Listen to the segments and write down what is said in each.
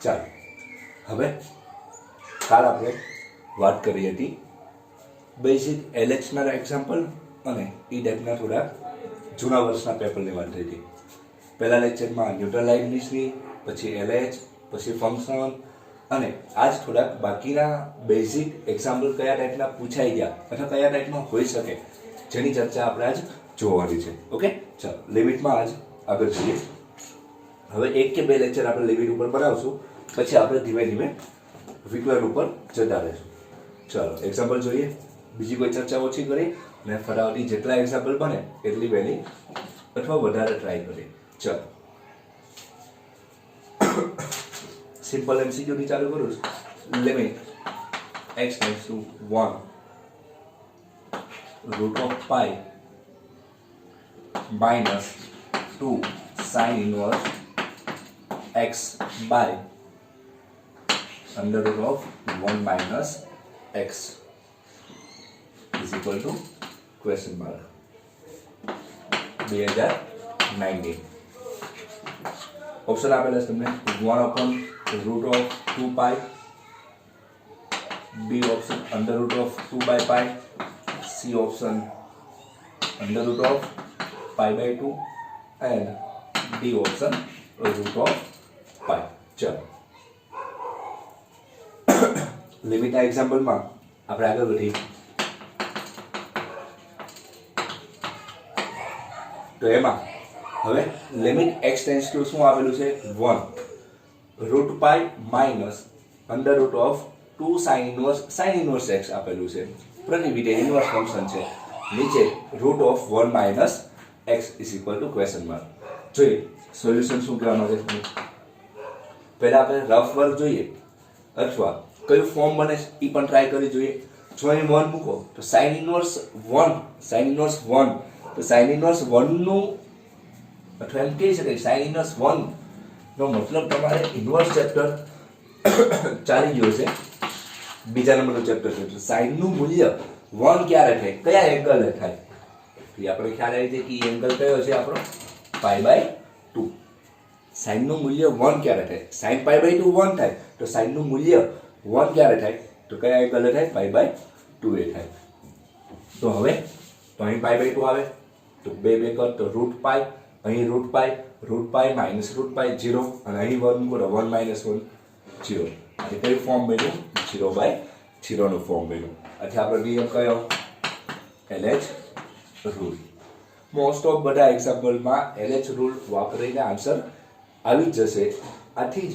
ચાલો હવે કાલ આપણે વાત કરી હતી બેઝિક એલએચના એક્ઝામ્પલ અને એ ટાઈપના થોડા જૂના વર્ષના પેપરની વાત થઈ હતી. પહેલા લેક્ચરમાં ન્યૂટન લાઇબનીઝની, પછી એલએચ, પછી ફંક્શન અને આજ થોડાક બાકીના બેઝિક એક્ઝામ્પલ કયા ટાઈપના પૂછાઈ ગયા અથવા કયા ટાઈપમાં હોઈ શકે જેની ચર્ચા આપણે આજ જોવાની છે. ઓકે, ચાલો લિમિટમાં આજ આગળ જઈએ. હવે 1 કે 2 લેક્ચર આપણે લિમિટ ઉપર બનાવશું, પછી આપણે ધીમે ધીમે વિકલન ઉપર જતા રહીશું. ચાલો એક્ઝામ્પલ જોઈએ, બીજી કોઈ ચર્ચા ઓછી કરી અને ફટાફટી જેટલા એક્ઝામ્પલ બને એટલી વહેલી અથવા વધારે ટ્રાય કરીએ. ચાલો સિમ્પલ એમસીક્યુ થી ચાલુ કરું છું. Limit x tends to 1 root of pi minus 2 sine inverse x by under root of 1 minus x is equal to question mark 2019. Option આપેલા છે તમને 1 upon root of 2 pi, B option under root of 2 by pi, C option under root of pi by 2 and D option root of pi. ચલો લિમિટના એક્ઝામ્પલમાં આપણે આગળ વધી તો એમાં હવે લિમિટ x ટેન્ડ્સ ટુ શું આપેલું છે 1 root pi minus under root of 2 sine inverse x આપેલું છે. પ્રતિવિધે ઇનવર્સ ફંક્શન છે. નીચે root of 1 minus x is equal to question mark. જોઈએ સોલ્યુશન શું કહેવા માંગે છે. પહેલા આપણે રફ વર્ક જોઈએ અથવા કયું ફોર્મ બને છે એ પણ ટ્રાય કરી જોઈએ. જો અહીં 1 મૂકો તો સાઇન ઇનવર્સ 1 તો સાઇન ઇનવર્સ 1 નું અથવા એમ કહી શકાય સાઇન ઇનવર્સ 1 નો મતલબ તમારે ઇનવર્સ ચેપ્ટર ચાલી ગયો છે. બીજા નંબરનું ચેપ્ટર છે તો સાઇન નું મૂલ્ય 1 ક્યારે થાય, કયા એંગલે થાય એ આપણે ખ્યાલ આવી જાય કે એંગલ કયો છે આપણો પાઈ બાય 2. સાઇન નું મૂલ્ય 1 ક્યારે થાય, સાઇન પાઈ બાય 2 1 થાય તો સાઇન નું મૂલ્ય 1 ક્યારે થાય તો કયા એંગલે થાય પાઈ બાય 2 એ થાય. તો હવે તો અહીં પાઈ બાય 2 આવે તો 2 કર તો રૂટ પાઈ, અહીં રૂટ પાઈ માઇનસ રૂટ પાઈ 0 અને અહીં 1 મૂકો તો 1 માઇનસ 1 0. અને કયું ફોર્મ બન્યું 0 બાય 0 નું ફોર્મ બન્યું. આથી આપણો નિયમ કયો LH રૂલ. મોસ્ટ ઓફ બધા એક્ઝામ્પલમાં LH રૂલ વાપરીને આન્સર આવી જ જશે. આથી જ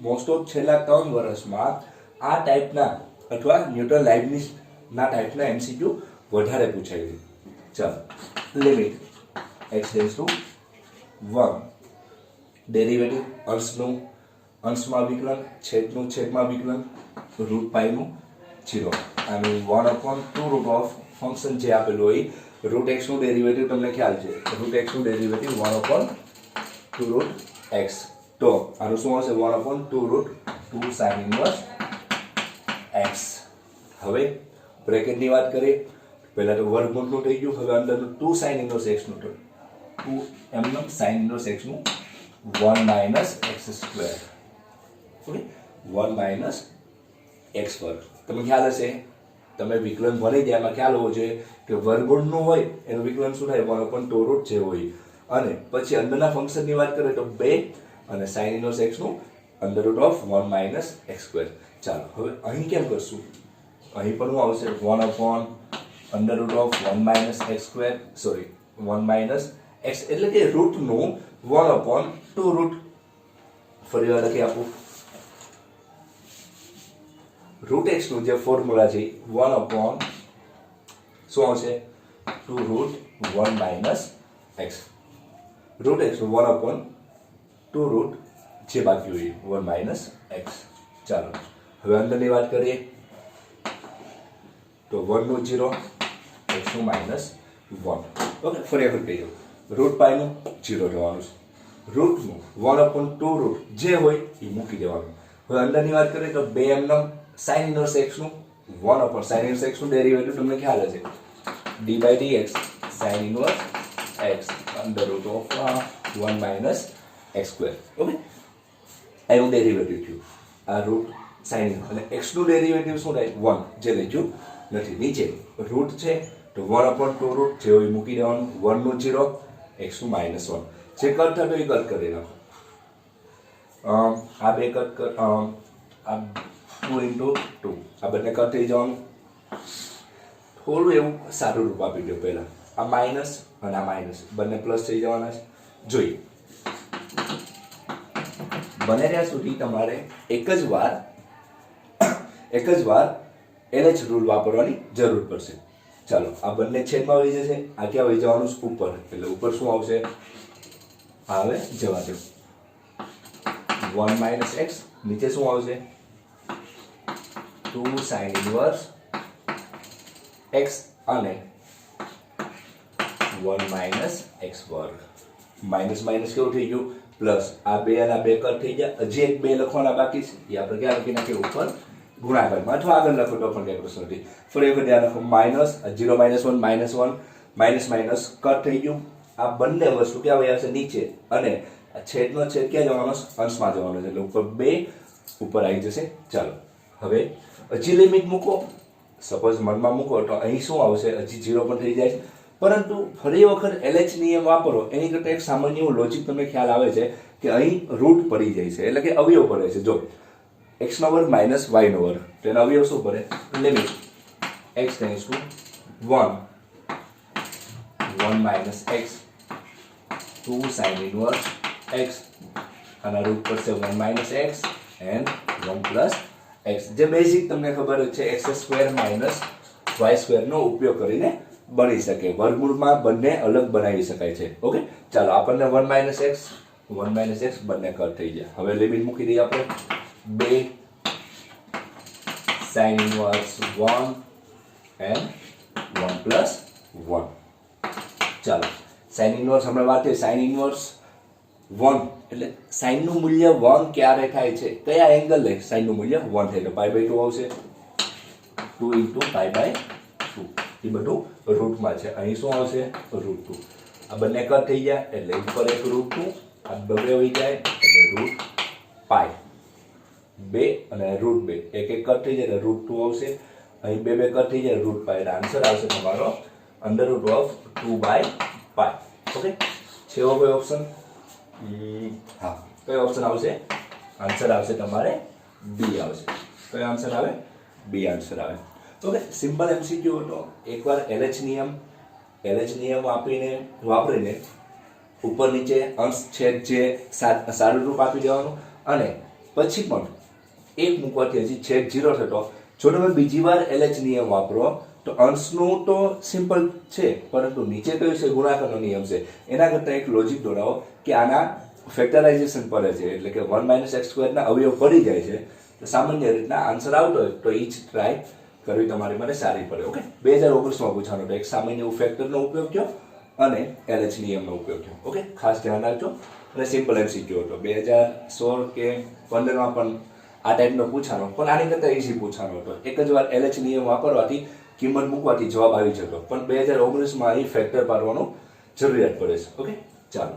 મોસ્ટ ઓફ છેલ્લા 3 વર્ષમાં આ ટાઈપના અથવા ન્યૂટન લાઇબનીઝ ના ટાઈપના MCQ વધારે પૂછાય છે. ચાલો limit x tends to 1 derivative અંશમાં વિકલન છેદમાં વિકલન રૂટ પાઈનું 0 અને 1/2 રૂટ ઓફ ફંક્શન જે આપેલું હોય રૂટ x નું ડેરિવેટિવ તમને ખ્યાલ છે. રૂટ x નું ડેરિવેટિવ 1/2 રૂટ x. તો આનું શું હશે 1/2 રૂટ 2 સાઇન ઇનવર્સ x. હવે બ્રેકેટની વાત કરીએ પહેલા તો વર્ગમૂળનું થઈ ગયું. હવે અંદરનું 2 સાઇન ઇનવર્સ x નું 2 એમનું સાઇન ઇનવર્સ x નું 1 minus x square. Okay 1 minus x વર્ગ. તમને ખ્યાલ હશે તમે વિકલન ભણી ગયા એમાં ખ્યાલ હોવો જોઈએ કે વર્ગમૂળનું હોય એનું વિકલન શું થાય 1/2 રૂટ જે હોય. અને પછી અંદરના ફંક્શનની વાત કરીએ તો 2 અને સાઇન ઇનવર્સ x નું under root of 1 minus x square. ચાલો હવે અહીં કેમ કરશું, અહીં પણ શું આવશે 1 under root of 1 minus x square 1 minus x એટલે કે રૂટનું 1/2 રૂટ. ફરી વાર લખી આપું રૂટ x નું જે ફોર્મ્યુલા છે 1 શું આવશે 2 root 1 minus x. Root x નું 1/2 રૂટ જે બાકી હોય 1 માઇનસ x. ચાલો હવે અંદરની વાત કરીએ તો 1 નું 0 x નું માઇનસ 1. ઓકે ફરી વખત કહી દઉં રૂટ પાઈ નું 0 રહેવાનું છે. રૂટનું 1/2 રૂટ જે હોય એ મૂકી દેવાનું. હવે અંદરની વાત કરીએ તો 2 એમનું સાઇન ઇનવર્સ x નું 1 સાઇન ઇનવર્સ x નું ડેરિવેટિવ તમને ખ્યાલ હશે d by dx sign inverse x under root of 1 minus x square. Okay એનું ડેરિવેટિવ થયું આ રૂટ સાઇન અને એક્સનું ડેરિવેટિવ શું થાય 1 જે લખ્યું નથી. નીચે રૂટ છે તો 1/2 રૂટ જે હોય મૂકી દેવાનું, 1 નું 0 એક્સનું -1 જે કટ થતો એ કટ કરી નાખો. આ બે કટ કર આ 2 × 2 આ બંને કટ થઈ જવાનું. થોડું એવું સારું રૂપ આપી દો પહેલા. આ માઇનસ અને આ માઇનસ બંને પ્લસ થઈ જવાના છે. જોઈએ બને ત્યાં સુધી તમારે એક જ વાર LH રૂલ વાપરવાની જરૂર પડશે. ચાલો આ બંને છેદમાં વહી જશે. આ ક્યાં વહી જવાનું છે? ઉપર. એટલે ઉપર શું આવશે? હવે જવા દો 1 - x. નીચે શું આવશે? 2 sin inverse x અને 1 - x વર્ગ. માઇનસ માઇનસ કેવું થઈ ગયું? પ્લસ. આ બે અને આ બે કટ થઈ ગયા. હજી એક બે લખવાના બાકી છે એ આપણે ક્યાં લખી નાખીએ? ઉપર ગુણાકારમાં અથવા આગળ લખો તો પણ કઈ પ્રશ્ન નથી. ફરી વખત ધ્યાન રાખો માઇનસ 0 - 1 -1 માઇનસ માઇનસ કટ થઈ ગયું. આ બંને વસ્તુ ક્યાં વહી આવશે? નીચે. અને આ છેદનો છેદ ક્યાં જવાનો? અંશમાં જવાનો છે. એટલે ઉપર 2 ઉપર આવી જશે. ચાલો હવે હજી લિમિટ મૂકો. સપોઝ મનમાં મૂકો તો અહીં શું આવશે? હજી 0 પણ થઈ જાય છે. પરંતુ ફરી વખત LH નિયમ વાપરો એની કરતાં એક સામાન્ય એવું લોજિક તમને ખ્યાલ આવે છે કે અહીં રૂટ પડી જાય છે, એટલે કે અવયવ પડે છે. જો x² - y², તો એનો અવયવ શું પડે? Limit x → 1 1 - x 2 sin inverse x અને રૂટ પડશે 1 - x and 1 + x. જે બેઝિક તમને ખબર છે x² - y² નો ઉપયોગ કરીને બની શકે. વર્ગમૂળમાં બંને અલગ બનાવી શકાય છે. ઓકે ચાલો આપણને 1 - x બંને કટ થઈ જાય. હવે લિમિટ મૂકી દઈએ આપણે 2 sin inverse 1 and 1 + 1. ચાલો sin inverse હમણાં વાત થઈ. sin inverse 1 એટલે sin નું મૂલ્ય 1 ક્યારે થાય છે? કયા એંગલ લે sin નું મૂલ્ય 1 થાય? તો π/2 આવશે. 2 × π/2 એ બધું રૂટમાં છે. અહીં શું આવશે? √2. આ બંને કટ થઈ ગયા એટલે ઉપર એક √2 આ બે વહી જાય એટલે √π 2 અને √2 એક કટ થઈ જાય એટલે √2 આવશે. અહીં બે કટ થઈ જાય √π એટલે આન્સર આવશે તમારો √2/π. ઓકે છેલ્લો કોઈ ઓપ્શન? હા કયો ઓપ્શન આવશે? આન્સર આવશે તમારે બી આવશે. કયો આન્સર આવે? બી આન્સર આવે. ઓકે સિમ્પલ MCQ હતો. એકવાર LH નિયમ વાપરીને ઉપર નીચે અંશ છેદ જે સારું રૂપ આપી દેવાનું અને પછી પણ એક મૂકવાથી હજી છેદ 0 થતો. જો તમે બીજી વાર LH નિયમ વાપરો તો અંશનું તો સિમ્પલ છે પરંતુ નીચે કયું છે? ગુણાકારનો નિયમ છે. એના કરતાં એક લોજિક દોરાવો કે આના ફેક્ટરાઇઝેશન પડે છે એટલે કે 1 - x² ના અવયવ પડી જાય છે. તો સામાન્ય રીતના આન્સર આવતો હોય તો ઈ જ ટ્રાય કરવી તમારી માટે સારી પડે. ઓકે 2019માં પૂછાનો તો એક સામાન્ય એવું ફેક્ટરનો ઉપયોગ થયો અને LH નિયમનો ઉપયોગ થયો. ઓકે ખાસ ધ્યાન રાખજો. અને સિમ્પલ MCQ હતો. 2016 કે 15માં પણ આ ટાઈપનો પૂછાનો પણ આની કરતાં ઈઝી પૂછાનો હતો. એક જ વાર LH નિયમ વાપરવાથી કિંમત મૂકવાથી જવાબ આવી જતો. પણ 2019માં અહીં ફેક્ટર પાડવાનું જરૂરિયાત પડે છે. ઓકે ચાલો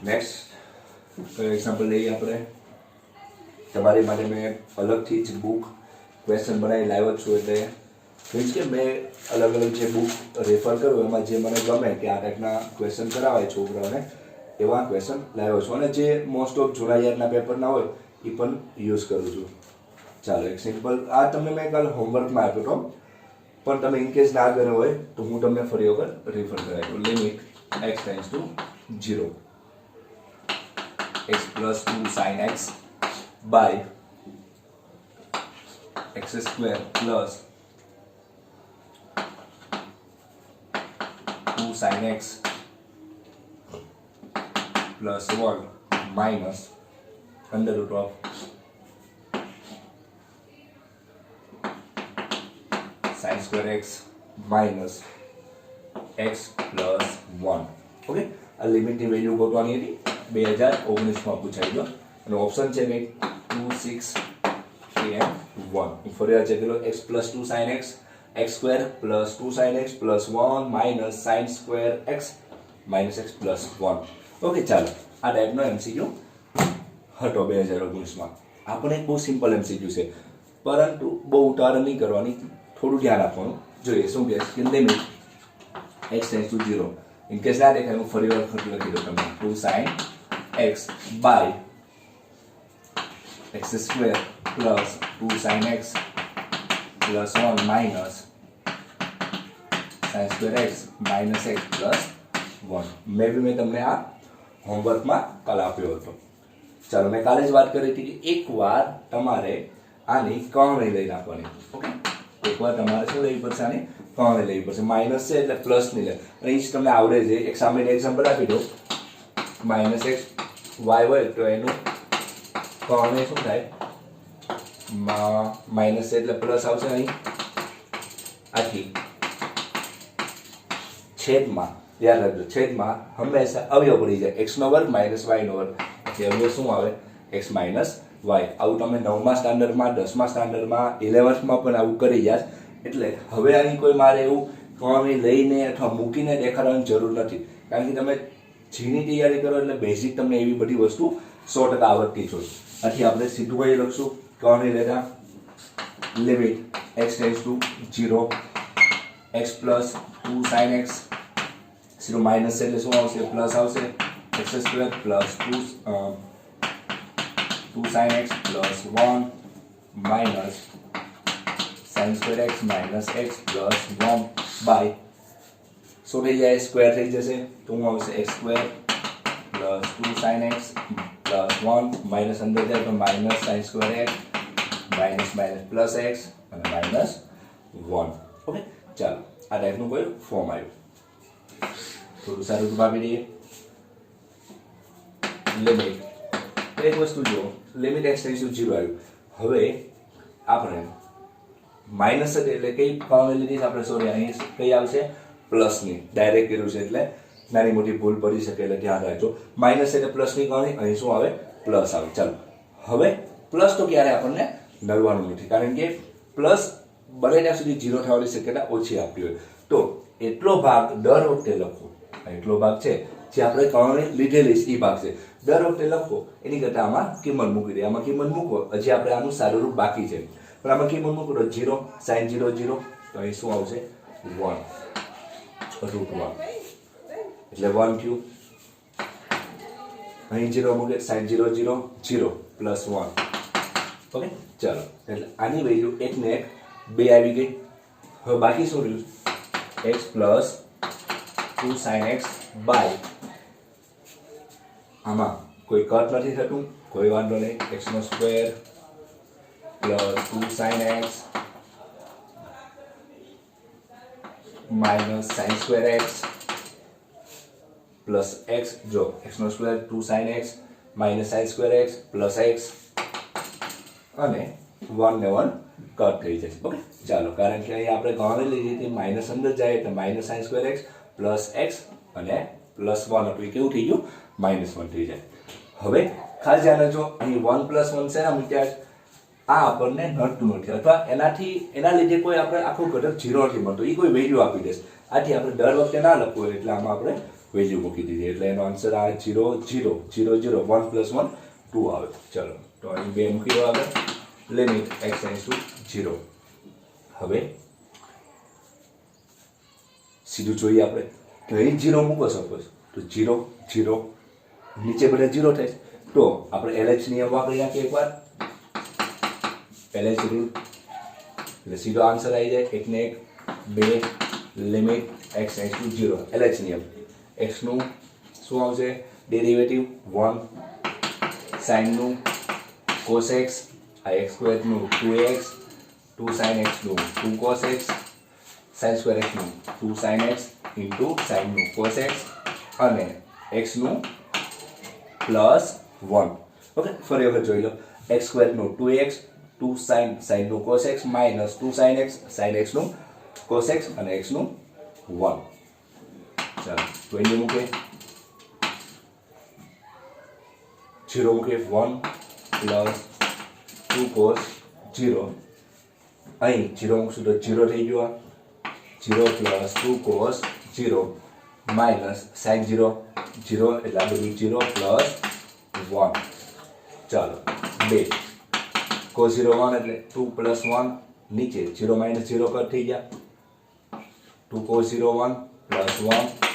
નેક્સ્ટ કયો એક્ઝામ્પલ લઈએ આપણે? તમારી માટે મેં અલગથી જ બુક ક્વેશ્ચન બનાવી લાવ્યો છું. એટલે મીન્સ કે મેં અલગ જે બુક રેફર કરું એમાં જે મને ગમે કે આ ટાઈપના ક્વેશ્ચન કરાવાય છોકરાઓને એવા ક્વેશ્ચન લાવ્યો છું. અને જે મોસ્ટ ઓફ જૂના યરના પેપરના હોય એ પણ યુઝ કરું છું. ચાલો એક સિમ્પલ આ તમને મેં કાલે હોમવર્કમાં આપ્યો હતો પણ તમે ઇનકેસ ના કર્યો હોય તો હું તમને ફરી વખત રિફર કરાવ્યો. Limit x → 0 x + 2 sin x by x² + 2 sin x + 1 minus √ sin² x minus x + 1. Okay આ લિમિટની વેલ્યુ ગોતવાની હતી. 2019માં પૂછાઈ ગયો અને ઓપ્શન છે કંઈક 2, 6, 3 and 1 ફરી આ ચેક લો x plus 2 sin x x square plus 2 sin x plus 1 minus sin square x minus x plus 1 okay ચાલો આ ટાઈપનો MCQ હતો 2019 માં આપણે બહુ સિમ્પલ MCQ છે પરંતુ બહુ ઉતાવળ નહીં કરવાની થોડું ધ્યાન આપવાનું જોઈએ શું કહે કે limit x tends to 0 in case ના દેખાય હું ફરી વખત લખી દઉં તમને 2 sin x by x square plus 2 sin x plus 1 minus sin square x minus x plus 1 મેં તમને આ હોમવર્કમાં કાલે આપ્યો હતો ચાલો મેં કાલે જ વાત કરી હતી કે એકવાર તમારે આની કર્ણની લઈ નાખવાની ઓકે એકવાર તમારે શું લેવી પડશે આની કર્ણની લેવી પડશે માઇનસ છે એટલે પ્લસ ની લે અને એ જ તમને આવડે છે એક સામેનું એક્ઝામ્પલ આપી દો માઇનસ x y હોય તો એનું કર્ણ શું થાય માઇનસ એટલે પ્લસ આવશે અહીં આથી છેદમાં યાદ રાખજો છેદમાં હંમેશા અવયવ પડી જાય x નો વર્ગ માઇનસ y નો વર્ગ એટલે અવયવ શું આવે x માઇનસ y આવું તમે 9મા સ્ટાન્ડર્ડમાં 10મા સ્ટાન્ડર્ડમાં 11થમાં પણ આવું કરી જાય એટલે હવે આની કોઈ મારે એવું કર્ણ લઈને અથવા મૂકીને દેખાડવાની જરૂર નથી કારણ કે તમે જીની તૈયારી કરો એટલે બેઝિક તમને એવી બધી વસ્તુ 100% આવડતી જ હોય આથી આપણે સીધું કઈ લખશું કર્ણ લેતા limit x tends to 0 x plus 2 sin x 0 minus એટલે શું આવશે પ્લસ આવશે x square plus 2 sin x plus 1 minus sin square x minus x plus 1 by so થઈ જાય સ્ક્વેર થઈ જશે તો શું આવશે x square plus 2 sin x plus 1 minus અંદર જાય તો minus sin square x minus minus plus x અને minus 1 ઓકે ચાલો આ ટાઈપનું કોઈ ફોર્મ આવ્યું થોડું સારું રૂપ આપી દઈએ લિમિટ એક વસ્તુ જો લિમિટ x ટેન્ડ્સ ટુ 0 આવ્યું હવે આપણે માઇનસ જ એટલે કઈ કર્ણ લીધી આપણે સોરી અહીં કઈ આવશે પ્લસની ડાયરેક્ટ કર્યું છે એટલે નાની મોટી ભૂલ પડી શકે એટલે ધ્યાન રાખજો માઇનસ એટલે પ્લસની કર્ણ અહીં શું આવે પ્લસ આવે ચાલો હવે પ્લસ તો ક્યારે આપણને નડવાનું નથી કારણ કે પ્લસ બને ત્યાં સુધી 0 થવાની શક્યતા ઓછી આપી હોય તો એટલો ભાગ દર વખતે લખો એટલો ભાગ છે જે આપણે કર્ણ લીધેલી એ ભાગ છે દર વખતે લખો એની કરતાં આમાં કિંમત મૂકી દે આમાં કિંમત મૂકો હજી આપણે આનું સારું રૂપ બાકી છે પણ આમાં કિંમત મૂકો તો 0 sin 0 0 તો અહીં શું આવશે 1 √1 એટલે 1 થયું અહીં 0 મૂકે sin 0 0 0 પ્લસ 1 ઓકે ચાલો એટલે આની વેલ્યુ 1 ને 1 2 આવી ગઈ હવે બાકી શું રહ્યું x plus 2 sin x by આમાં કોઈ કટ નથી થતું કોઈ વાંધો નહીં x નો square plus 2 sin x minus sin square x plus x જો x નો square 2 sin x minus sin square x plus x અને 1 ને 1 કટ થઈ જશે ઓકે ચાલો કારણ કે અહીં આપણે ગણતરી લીધી હતી માઇનસ અંદર જાય એટલે minus sin square x plus x અને પ્લસ 1 હતું એ કેવું થઈ ગયું -1 થઈ જાય હવે ખાસ ધ્યાન રાખજો અહીં 1 પ્લસ 1 છે ને મૂક્યા આ આપણને નડતું નથી અથવા એના લીધે કોઈ આપણે આખો ઘટક 0 નથી મળતો એ કોઈ વેલ્યુ આપી દેશે આથી આપણે દર વખતે ના લખવું હોય એટલે આમાં આપણે વેલ્યુ મૂકી દીધી એટલે એનો આન્સર આ 0 0 0 0 1 પ્લસ 1 2 આવે ચલો તો અહીં 2 મૂકી દો આગળ લિમિટ x ટેન્ડ્સ ટુ 0 હવે સીધું જોઈએ આપણે તો અહીં 0 મૂકો સપોઝ તો 0 0 નીચે બધા 0 થાય તો આપણે LH નિયમ વાપરી નાખીએ એકવાર LH રૂલ એટલે સીધો આન્સર આવી જાય 1 ને 1 2 limit x tends to 0 LH નિયમ x નું શું આવશે ડેરિવેટિવ 1 sin નું cos x આ x સ્ક્વેર નું 2x 2 sin x નું 2 cos x sin square x નું 2 sin x into sin નું cos x અને x નું પ્લસ 1 ઓકે ફરી વખત જોઈ લો x સ્ક્વેર નું 2x 2 sin નું cos x minus 2 sin x નું cos x અને x નું 1 ચાલો વેલ્યુ મૂકે 0 મૂકે 1 પ્લસ 2 cos 0 અહીં 0 મૂકશું તો 0 થઈ ગયો 0 પ્લસ 2 cos 0 માઇનસ sin 0 0 એટલે આ બધું 0 પ્લસ 1 ચાલો 2 cos 0 1 એટલે 2 પ્લસ 1 નીચે 0 માઇનસ 0 કટ થઈ ગયા 2 cos 0 1 પ્લસ 1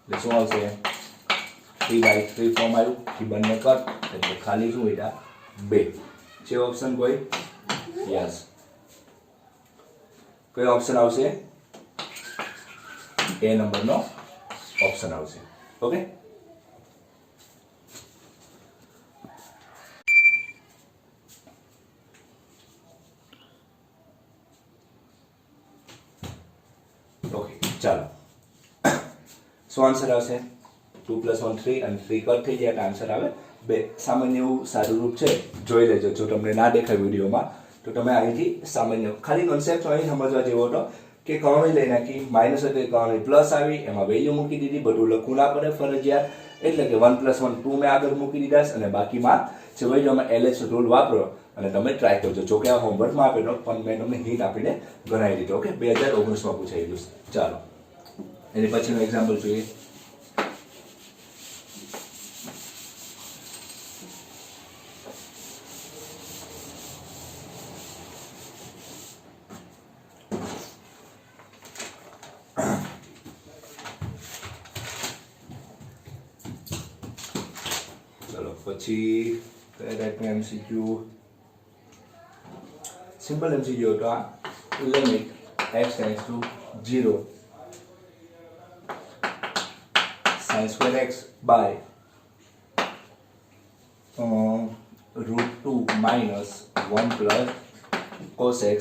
એટલે શું આવશે 3/3 ફોર્મ આવ્યું એ બંને કટ એટલે ખાલી શું બેટા 2 છે ઓપ્શન કોઈ યસ કયો ઓપ્શન આવશે એ નંબરનો ઓપ્શન આવશે ઓકે ઓકે ચાલો શું આન્સર આવશે 2 + 1 3 અને 3 કટ થઈ જાય એટલે આન્સર આવે 2 સામાન્ય એવું સારું રૂપ છે જોઈ લેજો જો તમને ના દેખાય વિડીયોમાં તો તમે અહીંથી સામાન્ય ખાલી કોન્સેપ્ટ અહીં સમજવા જેવો હતો કે કૌણી લઈ નાખી માઇનસ એટલે કૌણી પ્લસ આવી એમાં વેલ્યુ મૂકી દીધી બધું લખવું ના પડે ફરજિયાત એટલે કે 1 + 1 2 મેં આગળ મૂકી દીધા અને બાકીમાં જે વેલ્યુમાં LH રૂલ વાપરો અને તમે ટ્રાય કરજો જો કે આ હોમવર્કમાં આપેલો પણ મેં તમને હિન્ટ આપીને ગણાવી દીધો ઓકે 2019માં પૂછાયેલું ચાલો એની પછીનું એક્ઝામ્પલ જોઈએ પછી ટાઈપનું એમસીક્યુ સિમ્પલ એમસીક્યુ હતો આ limit x tends to 0 sin square x by √2 minus 1 plus cos x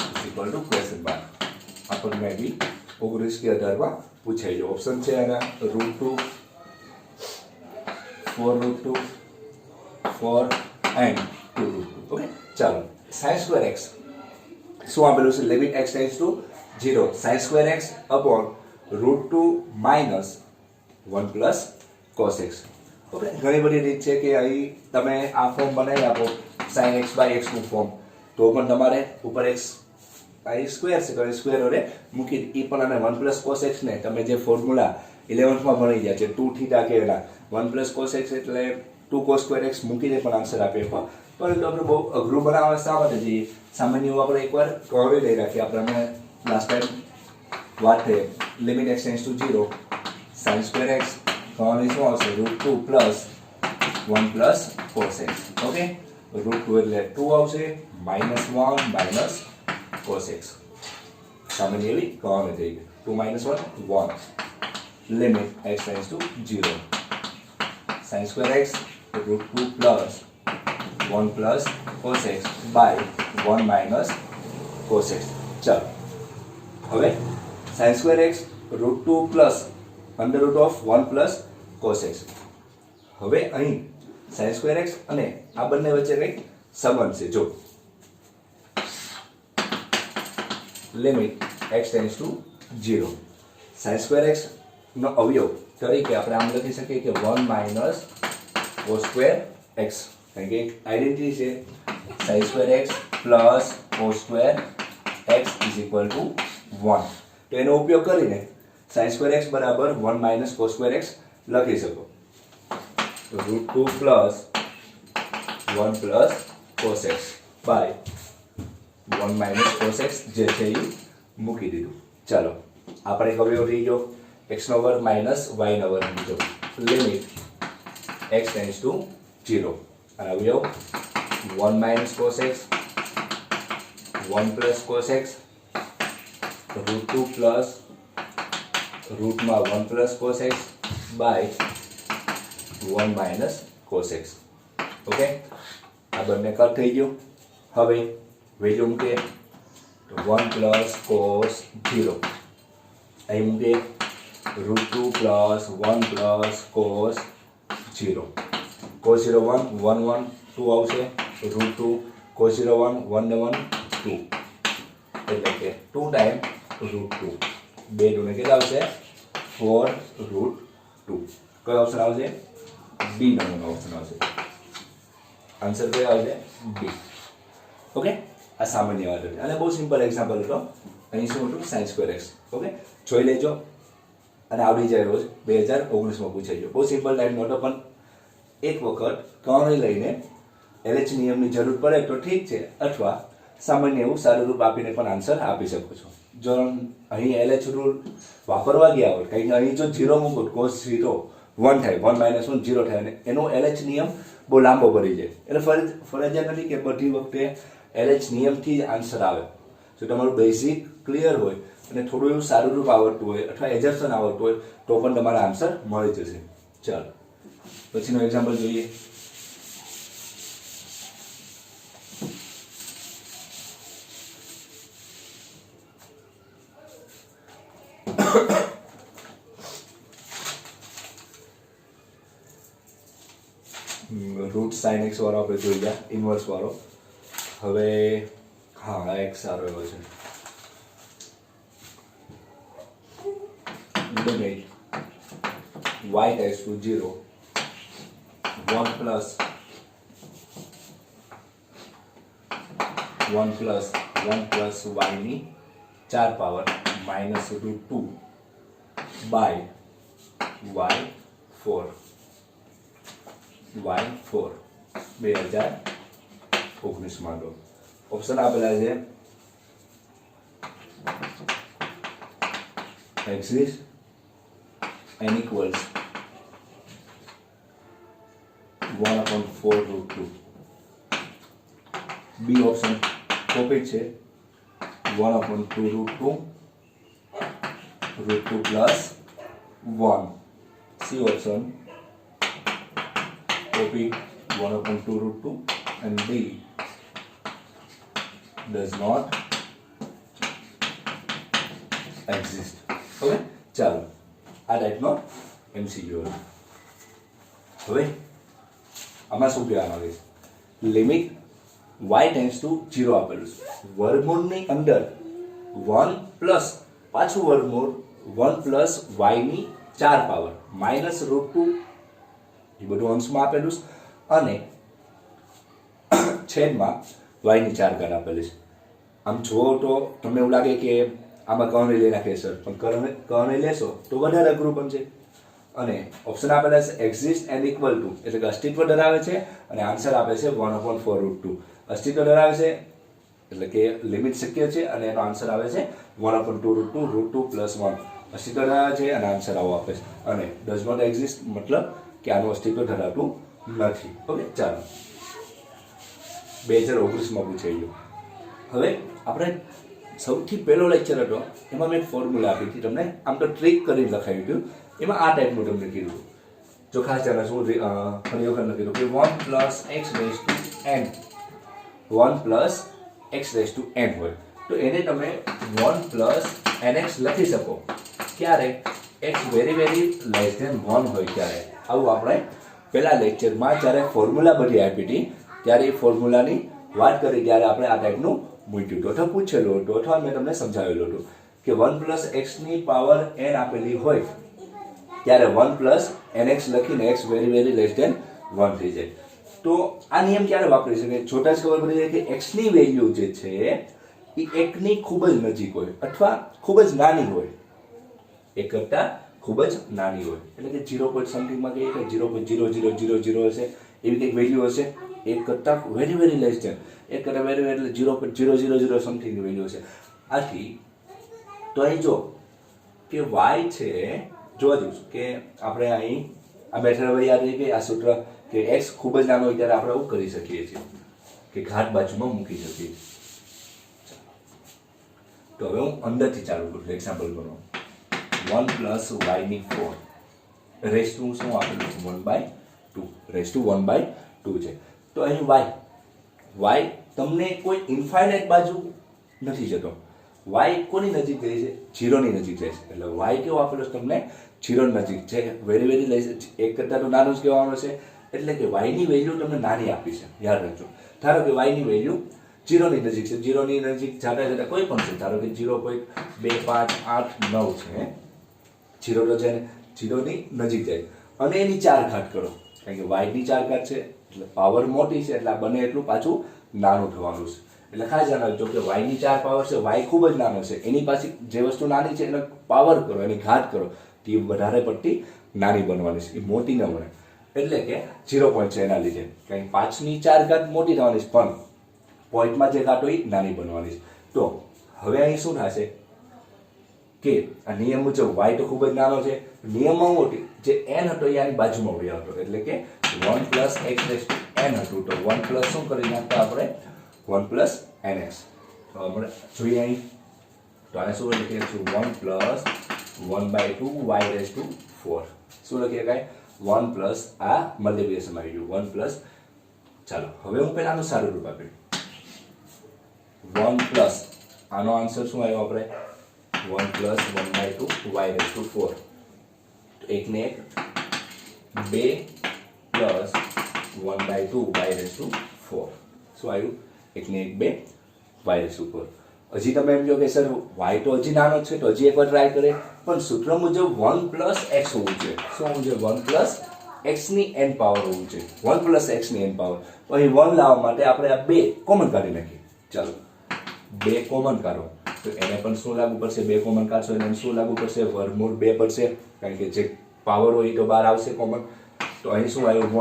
is equal to question mark આપણને બી 19 કે 18 માં પૂછાઈ ગયો ઓપ્શન છે આના √2 4√2 4 and 2√2 ઓકે ચાલો sin square x શું આપેલું છે limit x tends to 0 sin square x upon √2 minus 1 plus cos x okay ઘણી બધી રીત છે કે અહીં તમે આ ફોર્મ બનાવી આપો sin x by x નું ફોર્મ તો પણ તમારે ઉપર x અહીં સ્ક્વેર છે તો સ્ક્વેર ઓરે મૂકી એ પણ અને 1 plus cos x ને તમે જે ફોર્મ્યુલા 11th માં ભણી ગયા છે 2 થીટા કે એના 1 plus cos x એટલે 2 cos square x મૂકીને પણ આન્સર આપ્યો પરંતુ આપણે બહુ અઘરું બનાવવા શા માટે જઈએ સામાન્ય આપણે એકવાર કરી લઈ રાખીએ આપણે લાસ્ટ ટાઈમ વાત થઈ limit x tends to 0 sin square x તો શું આવશે √2 plus 1 plus cos x okay √2 એટલે 2 આવશે -1 minus cos x સામાન્ય એવી કહેવામાં થઈ ગઈ 2 - 1 1 limit x tends to 0 sin square x √2 plus 1 plus cos x by 1 minus cos x ચાલો હવે sin square x √2 plus under root of 1 plus cos x હવે અહીં sin square x અને આ બંને વચ્ચે કંઈક સંબંધ છે જો limit x tends to 0 sin square x નો અવયવ તરીકે આપણે આમ લખી શકીએ કે 1 minus cos square x કારણ કે આઈડેન્ટિટી છે sin square x plus cos square x is equal to 1 તો એનો ઉપયોગ કરીને sin square x બરાબર 1 minus cos square x લખી શકો તો √2 plus 1 plus cos x by 1 minus cos x જે છે એ મૂકી દીધું ચાલો આપણે એક અવયવ થઈ ગયો x નો વર્ગ minus y નો વર્ગ લીધો લિમિટ x ટેન્ડ્સ ટુ 0 અને અવયવ 1 minus cos x 1 plus cos x √2 plus રૂટમાં 1 plus cos x by 1 minus cos x okay આ બંને કટ થઈ ગયું હવે વેલ્યુ મૂકે તો 1 plus cos 0 અહીં મૂકે √2 plus 1 plus cos 0 cos 0 1 1 1 2 આવશે √2 cos 0 1 1 ને 1 2 એટલે કે 2 ટાઈમ √2 બે ને કેટલા આવશે 4 √2 કયો ઓપ્શન આવશે બી નંબરનો ઓપ્શન આવશે આન્સર કયો આવશે? બી. ઓકે, આ સામાન્ય વાત હતી અને બહુ સિમ્પલ એક્ઝામ્પલ હતો. અહીં શું હતું? sin²x. ઓકે, જોઈ લેજો અને આવડી જાય રોજ. 2019માં પૂછાઈ ગયો. બહુ સિમ્પલ ટાઈપનો હતો, પણ એક વખત કર્ણ લઈને LH નિયમની જરૂર પડે તો ઠીક છે, અથવા સામાન્ય એવું સારું રૂપ આપીને પણ આન્સર આપી શકો છો. જો અહીં LH રૂલ વાપરવા ગયા હોય, કારણ કે અહીં જો 0 મૂકો cos 0 1 થાય, 1 - 1 0 થાય, અને એનો LH નિયમ બહુ લાંબો પડી જાય. એટલે ફરજિયાત નથી કે બધી વખતે LH નિયમથી જ આન્સર આવે. જો તમારું બેઝિક ક્લિયર હોય અને થોડું એવું સારું રૂપ આવડતું હોય અથવા એજપ્શન આવડતું હોય તો પણ તમારા આન્સર મળી જશે. ચાલો પછીનો એક્ઝામ્પલ જોઈએ. રૂટ sin x વાળો આપણે જોઈ ગયા, ઇન્વર્સ વાળો. હવે હા, x સારો એવો છે. Limit y tends to 0 1 plus 1 y ની 4 પાવર માઇનસ √2 બાય y4 2019 માં લો. ઓપ્શન આપેલા છે exists n equals 1/4 √2. B option copy છે 1/2 √2 plus 1. C option copy 1/2 √2 and D does not exist. Okay, ચાલો આ ટાઈપનો MCQ. હવે આમાં શું કહેવા માંગે છે? લિમિટ y ટેન્ડ્સ ટુ 0 આપેલું છે. વર્ગમૂળની અંદર 1 પ્લસ પાછું વર્ગમૂળ 1 પ્લસ y ની 4 પાવર માઇનસ √2 એ બધું અંશમાં આપેલું છે, અને છેદમાં y ની 4 ઘાત આપેલી છે. આમ જુઓ તો તમને એવું લાગે કે આમાં કર્ણ લઈ નાખે સર, પણ કર્ણ લેશો તો વધારે અઘરું બનશે. અને ઓપ્શન આપેલા છે એક્ઝિસ્ટ એન્ડ ઇક્વલ ટુ, એટલે કે અસ્તિત્વ ધરાવે છે, અને આન્સર આપે છે 1/4 √2. અસ્તિત્વ ધરાવે છે એટલે કે લિમિટ શક્ય છે, અને એનો આન્સર આવે છે 1/2 √2 + 1. અસ્તિત્વ ધરાવે છે અને આન્સર આવો આપે છે. અને ડઝ નોટ એક્ઝિસ્ટ મતલબ કે આનું અસ્તિત્વ ધરાવતું નથી. ઓકે, ચાલો 2019માં પૂછાઈ ગયું. હવે આપણે સૌથી પહેલો લેક્ચર હતો એમાં મેં ફોર્મ્યુલા આપી હતી તમને, આમ તો ટ્રીક કરીને લખાવ્યું હતું. એમાં આ ટાઈપનું તમને કીધું. જો ખાસ ચાલે શું ફરી વખત લખી દઉં કે 1 + x raised to n 1 + x raised to n હોય તો એને તમે 1 + nx લખી શકો. ક્યારે? x વેરી લેસ ધેન 1 હોય ત્યારે. આવું આપણે પહેલા લેક્ચરમાં જ્યારે ફોર્મ્યુલા બધી આપી હતી ત્યારે એ ફોર્મ્યુલાની વાત કરી ત્યારે આપણે આ ટાઈપનું મૂક્યું હતું, અથવા પૂછેલું હતું, અથવા મેં તમને સમજાવેલું હતું કે 1 + x ની પાવર n આપેલી હોય ત્યારે 1 + nx લખીને x વેરી લેસ ધેન 1 થઈ જાય. તો આ નિયમ ક્યારે વાપરી શકાય? જોતા જ ખબર પડી જાય કે x ની વેલ્યુ જે છે એ 1 ની ખૂબ જ નજીક હોય અથવા ખૂબ જ નાની હોય, 1 કરતાં ખૂબ જ નાની હોય. એટલે કે 0 સમથિંગમાં કહીએ કે 0.0000 હશે, એવી કંઈક વેલ્યુ હશે. 1 કરતાં વેરી લેસ ધેન, 1 કરતાં વેરી એટલે 0.000 સમથિંગ વેલ્યુ હશે. આથી તો અહીં જો કે y છે, જોવા દઉં કે આપણે અહીં આ મેથડ યાદ રહી ગઈ, આ સૂત્ર કે x ખૂબ જ નાનો હોય ત્યારે આપણે એવું કરી શકીએ છીએ કે ઘાત બાજુમાં મૂકી શકીએ. તો હવે હું અંદરથી ચાલુ કરું. એક્ઝામ્પલ કરો 1 + y ની 4 રેસ ટુ શું આપેલું છે 1/2 રેસ ટુ 1/2 છે. તો અહીં y તમને કોઈ ઇન્ફાઇનાઇટ બાજુ નથી જતો. y કોની નજીક જાય છે? 0 ની નજીક જાય છે. એટલે y કેવો આપેલો છે તમને? 0 ની નજીક છે. વેરી લેસ, 1 કરતાં તો નાનું જ કહેવાનું છે. એટલે કે y ની વેલ્યુ તમને નાની આપી છે, યાદ રાખજો. ધારો કે y ની વેલ્યુ 0 ની નજીક છે. 0 ની નજીક જતા કોઈ પણ છે, ધારો કે 0.2 5 8 9 છે. 0 તો છે ને 0 ની નજીક જાય અને એની 4 ઘાત કરો, કારણ કે y ની 4 ઘાત છે એટલે પાવર મોટી છે એટલે આ બને એટલું પાછું નાનું થવાનું છે. એટલે ખાસ ધ્યાન રાખજો કે y ની 4 પાવર છે, y ખૂબ જ નાનો છે, એની પાછી જે વસ્તુ નાની છે એનો પાવર કરો, એની ઘાત કરો તો એ વધારે પડતી નાની બનવાની છે, એ મોટી ન બને. એટલે કે 0 પોઈન્ટ છે એના લીધે કારણ કે 5 ની 4 ઘાત મોટી થવાની છે પણ પોઈન્ટમાં જે ઘાત હોય એ નાની બનવાની છે. તો હવે અહીં શું થશે કે આ નિયમ મુજબ y તો ખૂબ જ નાનો છે, નિયમમાં મોટી જે n હતો એ આની બાજુમાં વહી આવતો એટલે કે 1 plus x raise to n હતું તો 1 પ્લસ શું કરી નાખતા આપણે 1 પ્લસ nx. તો આપણે જોઈએ અહીં તો આને શું લખીએ છીએ 1 પ્લસ 1/2 y રેઝ ટુ 4. શું લખીએ કાંઈ 1 પ્લસ આ મલ્ટીપ્લિકેશન આવી ગયું 1 પ્લસ. ચાલો હવે હું પહેલાનું સારું રૂપ આપ્યું 1 પ્લસ આનો આન્સર શું આવ્યો આપણે 1 પ્લસ 1/2 y રેઝ ટુ 4. તો એકને એક 2 પ્લસ 1/2 y રેઝ ટુ 4. શું આવ્યું એકને એક 2 y રેઝ ટુ 4. હજી તમે એમ કહો કે સર y તો હજી નાનો છે તો હજી એકવાર ટ્રાય કરે પણ સૂત્ર મુજબ 1 પ્લસ x હોવું છે. શું હોવું છે 1 પ્લસ x ની n પાવર હોવું છે 1 પ્લસ x ની n પાવર. તો અહીં 1 લાવવા માટે આપણે આ 2 કોમન કાઢી નાખીએ. ચાલો 2 કોમન કાઢો તો એને પણ શું લાગુ પડશે 2 કોમન કાઢશો એટલે શું લાગુ પડશે વર્ગમૂળ 2 પડશે કારણ કે જે પાવર હોય એ તો બહાર આવશે કોમન. તો અહીં શું આવ્યું 1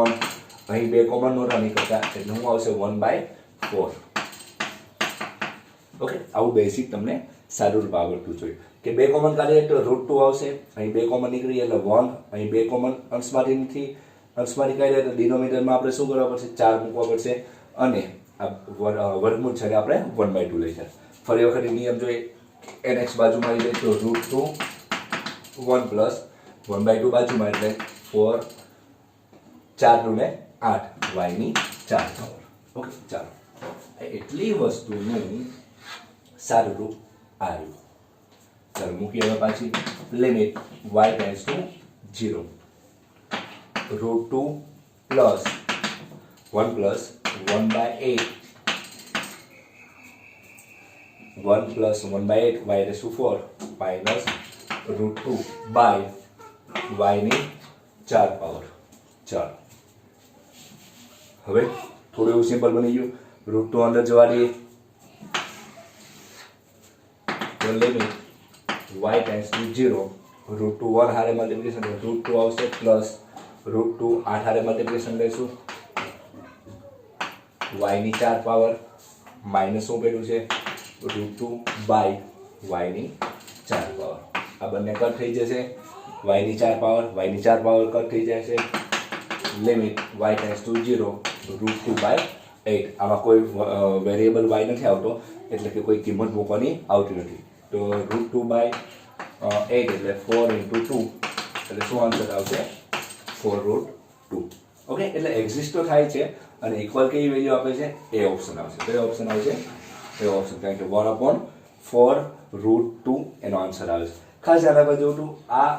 અહીં 2 કોમન નહોતા નીકળતા એટલે શું આવશે 1/4. ઓકે આવું બેસિક તમને સારું રૂપ આવડતું જોઈએ કે 2 કોમન કાઢીએ તો √2 આવશે. અહીં 2 કોમન નીકળી એટલે 1, અહીં 2 કોમન અંશમાંથી કાઢીએ તો ડિનોમિનેટરમાં આપણે શું કરવા પડશે 4 મૂકવા પડશે અને આ વર્ગમૂળ છે આપણે 1/2 લઈ જાય. ફરી વખત નિયમ જોઈએ nx બાજુમાં આવી જાય તો √2 1 પ્લસ 1/2 બાજુમાં એટલે 4 4 2 ને 8 y ની 4 પાવર. ઓકે ચાલો એટલી વસ્તુનું સારું રૂપ આવ્યું. ચાલો મૂકીએ હવે પાછી limit y tends to 0 √2 plus 1 plus 1/8 1 plus 1/8 y raise to 4 minus √2 by y ની 4 પાવર. ચાલો હવે થોડું એવું સિમ્પલ બની ગયું. √2 અંદર જવા દઈએ તો લિમિટ y ટેન્ડ્સ ટુ 0 √2 1 હારે મલ્ટીપ્લિકેશન √2 આવશે પ્લસ √2 8 હારે મલ્ટીપ્લિકેશન લઈશું y ની 4 પાવર માઇનસ શું કર્યું છે √2 બાય y ની 4 પાવર. આ બંને કટ થઈ જશે y ની 4 પાવર કટ થઈ જશે. Limit y tends to 0 √2 by 8. આમાં કોઈ વેરિયેબલ y નથી આવતો એટલે કે કોઈ કિંમત મૂકવાની આવતી નથી તો √2 બાય 8 એટલે 4 × 2 એટલે શું આન્સર આવશે 4√2. ઓકે એટલે એક્ઝિસ્ટ તો થાય છે અને ઇક્વલ કઈ વેલ્યુ આપે છે એ ઓપ્શન આવશે. કયો ઓપ્શન આવશે એ ઓપ્શન કારણ કે 1/4√2 એનો આન્સર આવે છે. ખાસ ધ્યાન રાખવા જેવું આ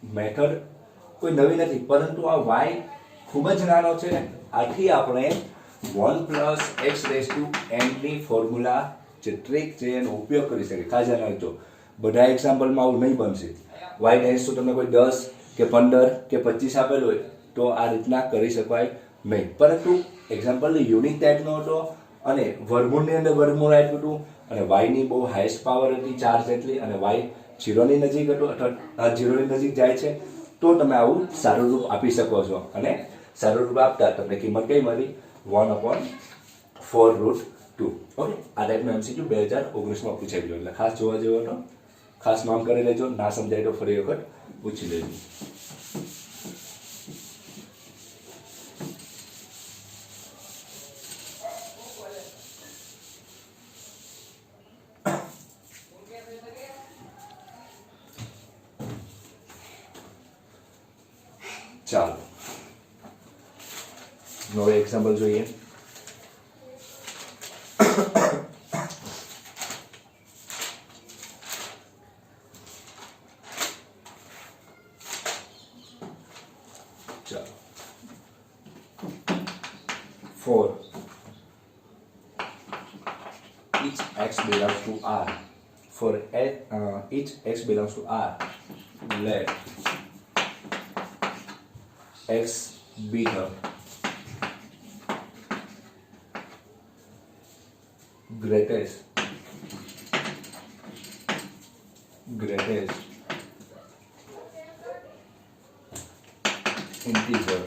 મેથડ કોઈ નવી નથી પરંતુ આ y ખૂબ જ નાનો છે આથી આપણે 1 plus x raise to n ની ફોર્મ્યુલા જે ટ્રીક છે એનો ઉપયોગ કરી શકીએ. ખાસ ધ્યાન રાખજો બધા એક્ઝામ્પલમાં આવું નહીં બનશે. y ટેન્ડ્સ ટુ તમને કોઈ 10 કે 15 કે 25 આપેલું હોય તો આ રીતના કરી શકાય નહીં પરંતુ એક્ઝામ્પલ યુનિક ટાઈપનો હતો અને વર્ગમૂળની અંદર વર્ગમૂળ આપ્યું હતું અને y ની બહુ હાઈએસ્ટ પાવર હતી 4 જેટલી અને y 0 ની નજીક હતો અથવા 0 ની નજીક જાય છે તો તમે આવું સારું રૂપ આપી શકો છો અને સારું રૂપ આપતા તમને કિંમત કઈ મળી 1/4√2. ઓકે આ ટાઈપનો MCQ 2019માં પૂછાઈ ગયો એટલે ખાસ જોવા જેવો હતો. ખાસ નોંધ કરી લેજો ના સમજાય તો ફરી વખત પૂછી લેજો. ચાલો હવે એક્ઝામ્પલ જોઈએ. ચાલો 4 each x belongs to R. For each x belongs to R, let x be the greatest integer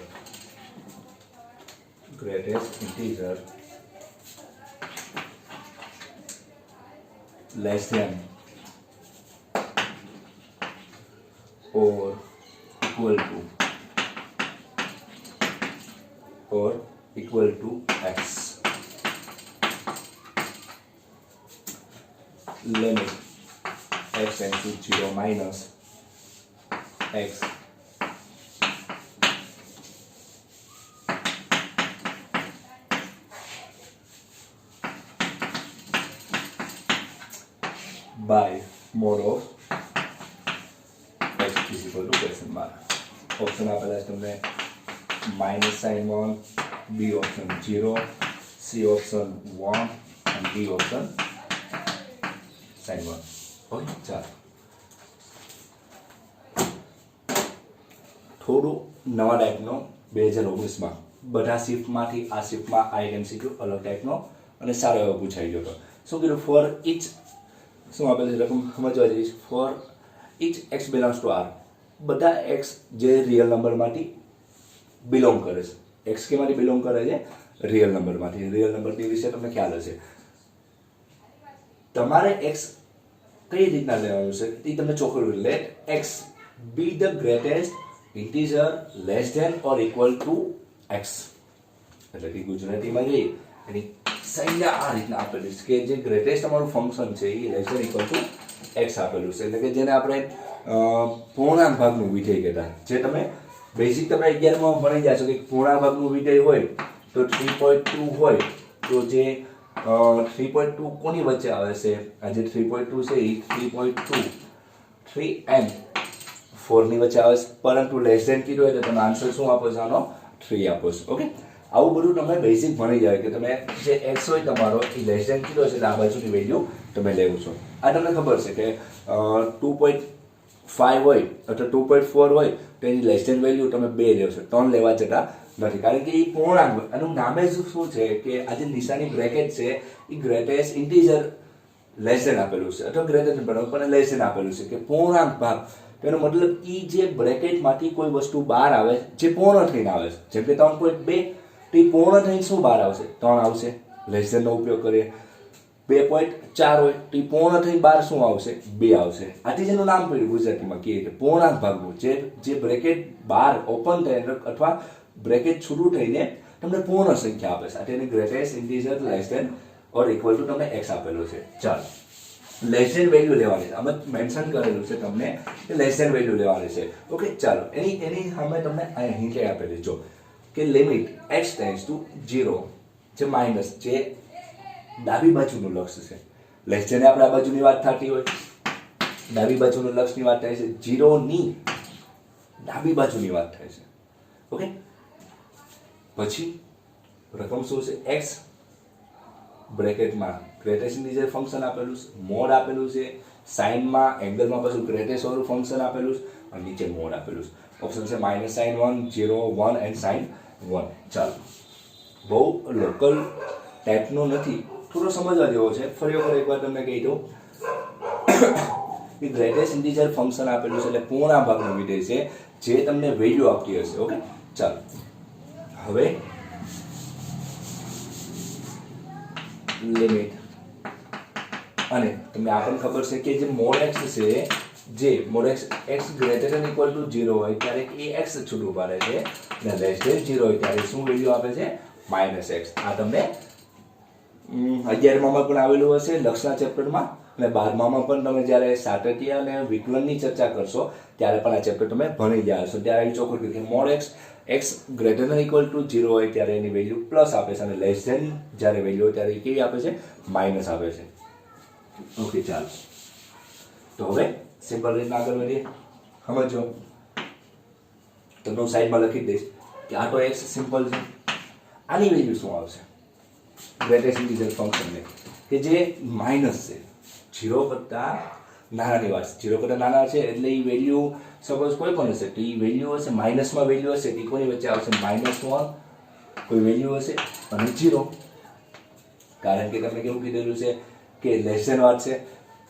less than or equal to x. Limit x tends to 0 minus x by mod of x is equal to question mark. Option આપેલા છે તમને -sin1, B option 0, C option 1 અને D option sin1. Okay, ચાલો થોડું નવા ટાઈપનો 2019માં બધા શિફ્ટમાંથી આ શિફ્ટમાં આ એક MCQ અલગ ટાઈપનો અને સારો એવો પૂછાઈ ગયો હતો. શું કીધું? ફોર ઇચ શું આપેલું છે રકમ સમજવા જઈશ. For each x belongs to R, બધા x જે રિયલ નંબરમાંથી બિલોંગ કરે છે. x કેમાંથી બિલોંગ કરે છે? રિયલ નંબરમાંથી. રિયલ નંબરની વિશે તમને ખ્યાલ હશે. તમારે x કઈ રીતના લેવાનું છે એ તમને ચોખ્ખું. Let x be the greatest integer less than or equal to x. એટલે કે ગુજરાતીમાં જઈએ એની સંજ્ઞા આ રીતના આપેલી છે કે જે ગ્રેટેસ્ટ તમારું ફંક્શન છે એ less than equal to x આપેલું છે. એટલે કે જેને આપણે પૂર્ણાંક ભાગનું વિધેય કહેતા. જે તમે બેઝિક તમે 11માં ભણી જશો કે પૂર્ણાંક ભાગનું વિધેય હોય તો 3.2 હોય તો જે 3.2 કોની વચ્ચે આવે છે? આ જે 3.2 છે એ 3.2 3 and 4 ની વચ્ચે આવે છે. પરંતુ લેસ ધેન કીધું હોય તો તમે આન્સર શું આપો છો? આનો 3 આપો છો. ઓકે, આવું બધું તમે બેઝિક ભણી જાય કે તમે જે x હોય તમારો એ લેસ ધેન કીધો છે એટલે આ બાજુની વેલ્યુ તમે લેવું છો. આ તમને ખબર છે કે 2.5 હોય અથવા 2.4 હોય તો એની લેસ ધેન વેલ્યુ તમે 2 લેવો છો, 3 લેવા જતા નથી. કારણ કે એ પૂર્ણાંક એનું નામે શું છે કે આ જે નિશાની બ્રેકેટ છે એ ગ્રેટેસ્ટ ઇન્ટીજર લેસ ધેન આપેલું છે અથવા ગ્રેટર ધેન પણ લેસ ધેન આપેલું છે કે પૂર્ણાંક ભાગ. તેનો મતલબ એ જે બ્રેકેટમાંથી કોઈ વસ્તુ બહાર આવે જે પૂર્ણ થઈને આવે છે. જેમ કે 3.2 તો એ પૂર્ણ થઈને શું બહાર આવશે? 3 આવશે. લેસ ધેનનો ઉપયોગ કરીએ. 2.4 હોય તો એ પૂર્ણ થઈને બહાર શું આવશે? 2 આવશે. આથી જેનું નામ પડ્યું ગુજરાતીમાં કહીએ કે પૂર્ણાંક ભાગનું. જે બ્રેકેટ બહાર ઓપન થઈને અથવા બ્રેકેટ છૂટું થઈને તમને પૂર્ણ સંખ્યા આપે છે. આ તેની greatest integer less than or equal to તમને x આપેલો છે. ચાલો લેસ ધેન વેલ્યુ લેવાની છે. અમે મેન્શન કરેલું છે તમને કે લેસ ધેન વેલ્યુ લેવાની છે. ઓકે, ચાલો એની સામે તમને અહીં કઈ આપેલી જો કે લિમિટ x ટેન્ડ્સ ટુ 0 જે માઇનસ જે ડાબી બાજુનું લક્ષ છે. લેસ ધેન આપણે આ બાજુની વાત થતી હોય, ડાબી બાજુનું લક્ષની વાત થાય છે. 0 ની ડાબી બાજુની વાત થાય છે. ઓકે, પછી રકમ શું છે? x બ્રેકેટમાં ગ્રેટેસ્ટ ઇન્ટીજર ફંક્શન આપેલું છે, મોડ આપેલું છે, સાઇનમાં એંગલમાં પાછું ગ્રેટેસ્ટ વાળું ફંક્શન આપેલું છે અને નીચે મોડ આપેલું છે. ઓપ્શન છે -sin1, 0, 1 એન્ડ sin1. ચાલો બહુ લોકલ ટાઈપનો નથી, થોડો સમજવા જેવો છે. ફરી વખત એકવાર તમને કહી દઉં કે ગ્રેટેસ્ટ ઇન્ટીજર ફંક્શન આપેલું છે એટલે પૂર્ણાંક ભાગનું વિધેય છે જે તમને વેલ્યુ આપતી હશે. ઓકે, ચાલો હવે લિમિટ અને તમને આ પણ ખબર છે કે જે મોડ x છે, જે mod x greater than equal to 0 હોય ત્યારે એ x છૂટું પાડે છે અને લેસ ધેન 0 હોય ત્યારે શું વેલ્યુ આપે છે? -x. આ તમને 11માં પણ આવેલું હશે લક્ષના ચેપ્ટરમાં અને 12માં પણ તમે જ્યારે સાતત્ય અને વિકલનની ચર્ચા કરશો ત્યારે પણ આ ચેપ્ટર તમે ભણી ગયા હશો. ત્યારે એ ચોખ્ખું કે mod x greater than equal to 0 હોય ત્યારે એની વેલ્યુ પ્લસ આપે છે અને લેસ ધેન જ્યારે વેલ્યુ હોય ત્યારે કેવી આપે છે? માઇનસ આપે છે. ઓકે, ચાલો તો હવે સિમ્પલ રીતના આગળ વધીએ. સમજો તો હું સાઈડમાં લખી દઈશ કે આ તો x સિમ્પલ છે. આની વેલ્યુ શું આવશે? ગ્રેટેસ્ટ ઇન્ટીજર ફંક્શનને કે જે માઇનસ છે, 0 કરતાં નાનાની વાત છે. 0 કરતાં નાના છે એટલે એ વેલ્યુ સપોઝ કોઈ પણ હશે તો એ વેલ્યુ હશે માઇનસમાં વેલ્યુ હશે તો કોની વચ્ચે આવશે? -1 કોઈ વેલ્યુ હશે અને 0. કારણ કે તમને કેવું કીધેલું છે કે લેસ ધેન વાત છે,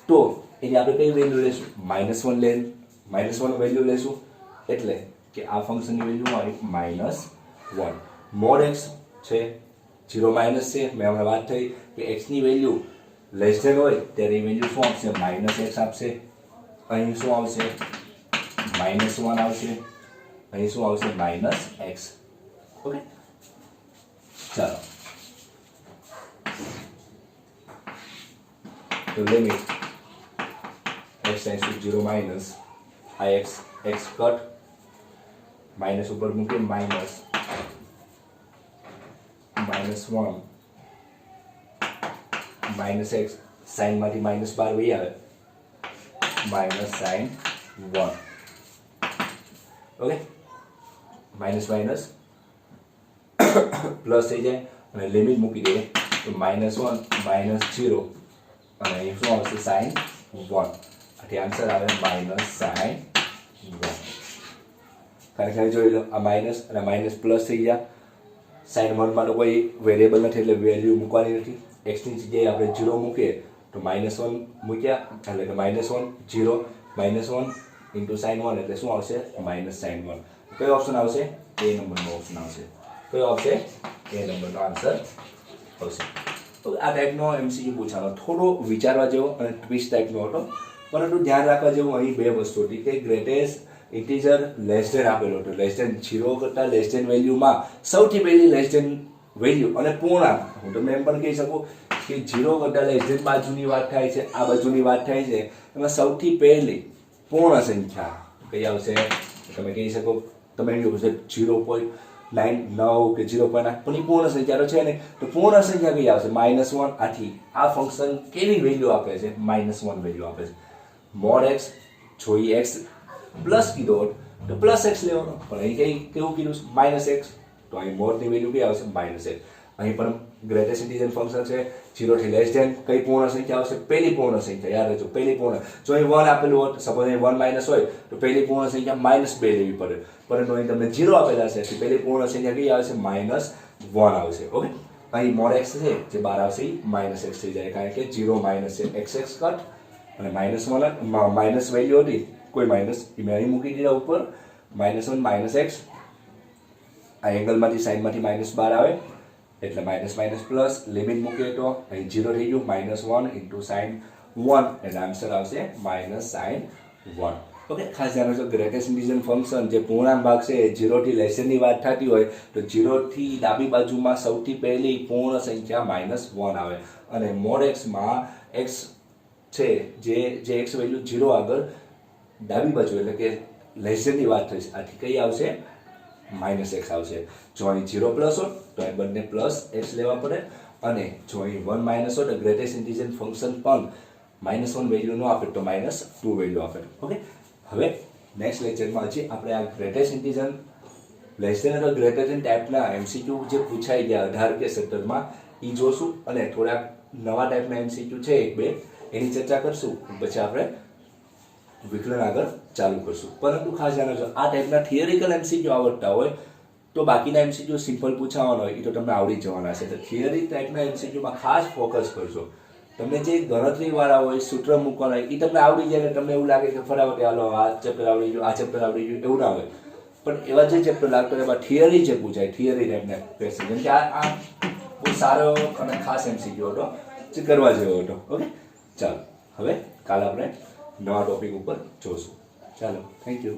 તો એની આપણે કઈ વેલ્યુ લેશું? -1 વેલ્યુ લેશું, એટલે કે આ ફંક્શનની વેલ્યુ આવી -1. મોડ x છે 0 માઇનસ છે, મેં હમણાં વાત થઈ કે x ની વેલ્યુ લેસ ધેન હોય ત્યારે એ વેલ્યુ શું આપશે? -x આપશે. અહીં શું આવશે? -1 આવશે. અહીં શું આવશે? -x. ઓકે, ચાલો તો limit x tends to 0 minus આ x કટ માઇનસ ઉપર મૂકી -1 -x સાઈન માંથી -12 વહી આવે -sin 1. ઓકે, માઇનસ પ્લસ થઈ જાય અને લિમિટ મૂકી દઈએ તો -1 -0 અને અહીં શું આવશે? sin 1. આથી આન્સર આવે -sin 1. ખરેખર જોઈ લો, આ માઇનસ અને માઇનસ પ્લસ થઈ ગયા. sin 1 માં તો કોઈ વેરિયેબલ નથી એટલે વેલ્યુ મૂકવાની નથી. x ની જગ્યાએ આપણે 0 મૂકીએ તો -1 મૂક્યા એટલે કે -1 0 -1 ઇન્ટુ sin 1 એટલે શું આવશે? -sin 1. કયો ઓપ્શન આવશે? A નંબરનો ઓપ્શન આવશે. કયો આવશે? A નંબરનો આન્સર આવશે. તો આ ટાઈપનો MCQ પૂછાનો થોડો વિચારવા જેવો અને ટ્વિસ્ટ ટાઈપનો હતો, પરંતુ ધ્યાન રાખવા જેવું અહીં બે વસ્તુ હતી કે ગ્રેટેસ્ટ ઇન્ટીજર લેસ ધેન આપેલો હતો. લેસ ધેન 0 કરતાં લેસ ધેન વેલ્યુમાં સૌથી પહેલી લેસ ધેન વેલ્યુ અને પૂર્ણાંક. હું તમને એમ પણ કહી શકું કે 0 કરતાં લેસ ધેન બાજુની વાત થાય છે, આ બાજુની વાત થાય છે, એમાં સૌથી પહેલી પૂર્ણ સંખ્યા કઈ આવશે? તમે કહી શકો, તમે એમ કહો 0.9 કે 0.8 પણ એ પૂર્ણ સંખ્યા તો છે ને, તો પૂર્ણ સંખ્યા કઈ આવશે? -1. આથી આ ફંક્શન કેવી વેલ્યુ આપે છે? -1 વેલ્યુ આપે છે. મોડ x જોઈ x પ્લસ કીધો તો પ્લસ x લેવાનો, પણ અહીં કેવું કીધું? -x. તો અહીં મોડની વેલ્યુ કઈ આવશે? -x. અહીં પણ ગ્રેટેસ્ટ ઇન્ટીજર ફંક્શન છે, 0 થી લેસ ધેન કઈ પૂર્ણ સંખ્યા આવશે? પહેલી પૂર્ણ સંખ્યા. યાદ રાખજો, પહેલી પૂર્ણ. જો અહીં 1 આપેલું હોત, સપોઝ અહીં 1 માઇનસ હોય તો પહેલી પૂર્ણ સંખ્યા -2 લેવી પડે, પરંતુ અહીં તમને 0 આપેલા છે તો પહેલી પૂર્ણ સંખ્યા કઈ આવશે? -1 આવશે. ઓકે, અહીં મોડ x છે જે બહાર આવશે -x થઈ જાય, કારણ કે 0 માઇનસ છે, x કટ અને -1 માઇનસ વેલ્યુ હતી કોઈ માઇનસ એ મેં અહીં મૂકી દીધા ઉપર -1 -x. આ એંગલમાંથી સાઈનમાંથી -12 આવે એટલે માઇનસ પ્લસ લિમિટ મૂકીએ તો અહીં 0 થઈ ગયું -1 ઇન્ટુ sin 1 એટલે આન્સર આવશે -sin 1. ઓકે, ખાસ ધ્યાન રાખજો, ગ્રેટેસ્ટ ઇન્ટીજર ફંક્શન જે પૂર્ણાંક ભાગ છે 0 થી લેસ ધેનની વાત થતી હોય તો 0 થી ડાબી બાજુમાં સૌથી પહેલી પૂર્ણ સંખ્યા -1 આવે, અને મોડ x માં x છે જે x વેલ્યુ 0 આગળ ડાબી બાજુ એટલે કે લેસ ધેનની વાત થઈ છે, આથી કઈ આવશે? -x આવશે. જો અહીં 0 પ્લસ હોય તો એ બંને પ્લસ x લેવા પડે, અને જો અહીં 1 માઇનસ હોય તો ગ્રેટેસ્ટ ઇન્ટીજર ફંક્શન પણ -1 વેલ્યુ ન આપે તો -2 વેલ્યુ આપે. ઓકે, હવે નેક્સ્ટ લેક્ચરમાં હજી આપણે આ ગ્રેટેસ્ટ ઇન્ટીજર લેસ ધેન અથવા ગ્રેટર ધેન ટાઈપના MCQ જે પૂછાઈ ગયા 18 કે 17 માં એ જોશું, અને થોડાક નવા ટાઈપના MCQ છે 1-2 એની ચર્ચા કરશું, પછી આપણે વિકલન આગળ ચાલુ કરશું. પરંતુ ખાસ ધ્યાન રાખજો, આ ટાઈપના થિયરિકલ MCQ આવડતા હોય તો બાકીના MCQ સિમ્પલ પૂછાવાના હોય એ તો તમને આવડી જવાના છે. તો થિયરી ટાઈપના MCQમાં ખાસ ફોકસ કરજો. તમને જે ગણતરીવાળા હોય, સૂત્ર મૂકવાના હોય એ તમને આવડી જાય ને તમને એવું લાગે કે ફટાફટ હાલો આ ચેપ્ટર આવડી ગયું, આ ચેપ્ટર આવડી ગયું, એવું ના હોય. પણ એવા જે ચેપ્ટર લાગતો એમાં થિયરી જે પૂછાય, થિયરી ટાઈપના ક્વેશ્ચન, જેમ કે આ બહુ સારો અને ખાસ MCQ હતો જે કરવા જેવો હતો. ઓકે, ચાલો હવે કાલે આપણે નવા ટોપિક ઉપર જોશું. ચાલો, થેન્ક યુ.